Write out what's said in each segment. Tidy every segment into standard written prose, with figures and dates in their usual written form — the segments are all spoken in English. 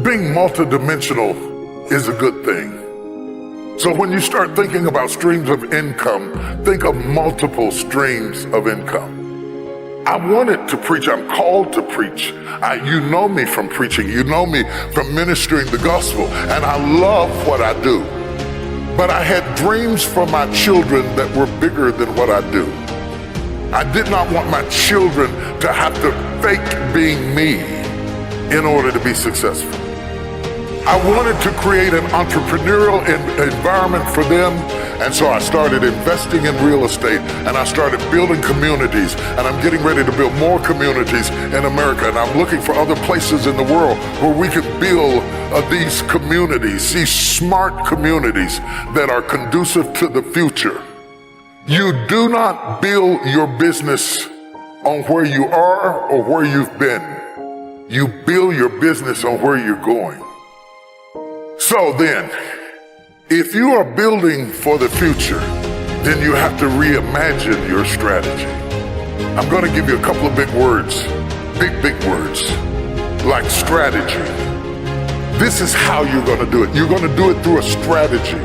Being multidimensional is a good thing. So when you start thinking about streams of income, think of multiple streams of income. I wanted to preach. I'm called to preach. You know me from preaching. You know me from ministering the gospel, and I love what I do. But I had dreams for my children that were bigger than what I do. I did not want my children to have to fake being me in order to be successful. I wanted to create an entrepreneurial environment for them, and so I started investing in real estate, and I started building communities, and I'm getting ready to build more communities in America, and I'm looking for other places in the world where we can build these communities, these smart communities that are conducive to the future. You do not build your business on where you are or where you've been. You build your business on where you're going. So then, if you are building for the future, then you have to reimagine your strategy. I'm going to give you a couple of big words, big words, like strategy. This is how you're going to do it. You're going to do it through a strategy.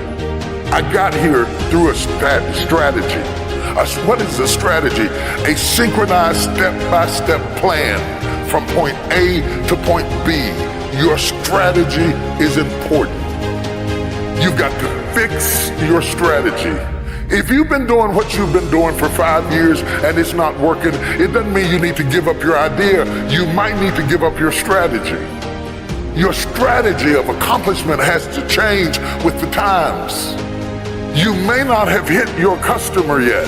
I got here through a strategy. What is a strategy? A synchronized step-by-step plan from point A to point B. Your strategy is important. You've got to fix your strategy. If you've been doing what you've been doing for 5 years and it's not working, it doesn't mean you need to give up your idea. You might need to give up your strategy. Your strategy of accomplishment has to change with the times. You may not have hit your customer yet,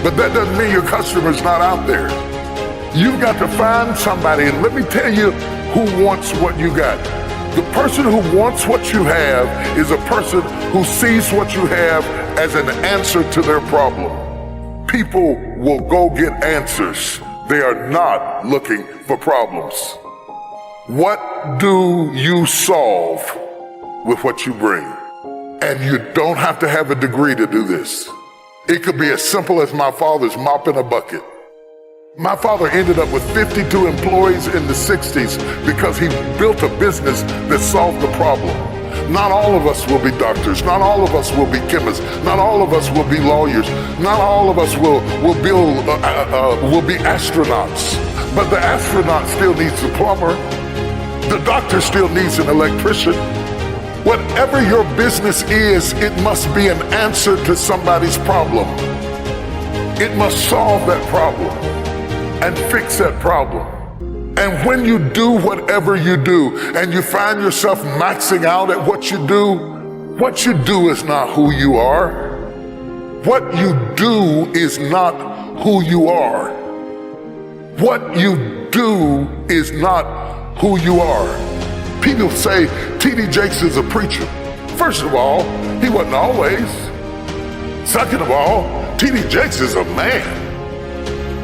but that doesn't mean your customer's not out there. You've got to find somebody, and let me tell you who wants what you got. The person who wants what you have is a person who sees what you have as an answer to their problem. People will go get answers. They are not looking for problems. What do you solve with what you bring? And you don't have to have a degree to do this. It could be as simple as my father's mopping a bucket. My father ended up with 52 employees in the 60s because he built a business that solved the problem. Not all of us will be doctors. Not all of us will be chemists. Not all of us will be lawyers. Not all of us will be astronauts. But the astronaut still needs a plumber. The doctor still needs an electrician. Whatever your business is, it must be an answer to somebody's problem. It must solve that problem and fix that problem. And when you do whatever you do and you find yourself maxing out at what you do is not who you are. What you do is not who you are. What you do is not who you are. People say T.D. Jakes is a preacher. First of all, he wasn't always. Second of all, T.D. Jakes is a man.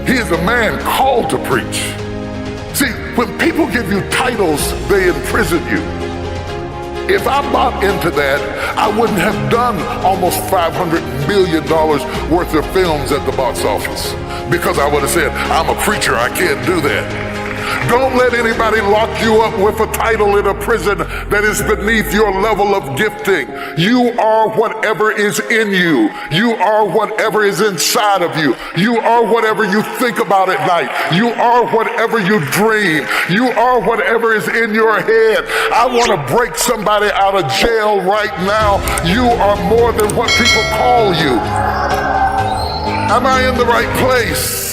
He is a man called to preach. See, when people give you titles, they imprison you. If I bought into that, I wouldn't have done almost $500 million worth of films at the box office, because I would have said, I'm a preacher, I can't do that. Don't let anybody lock you up with a title in a prison that is beneath your level of gifting. You are whatever is in you. You are whatever is inside of you. You are whatever you think about at night. You are whatever you dream. You are whatever is in your head. I want to break somebody out of jail right now. You are more than what people call you. Am I in the right place?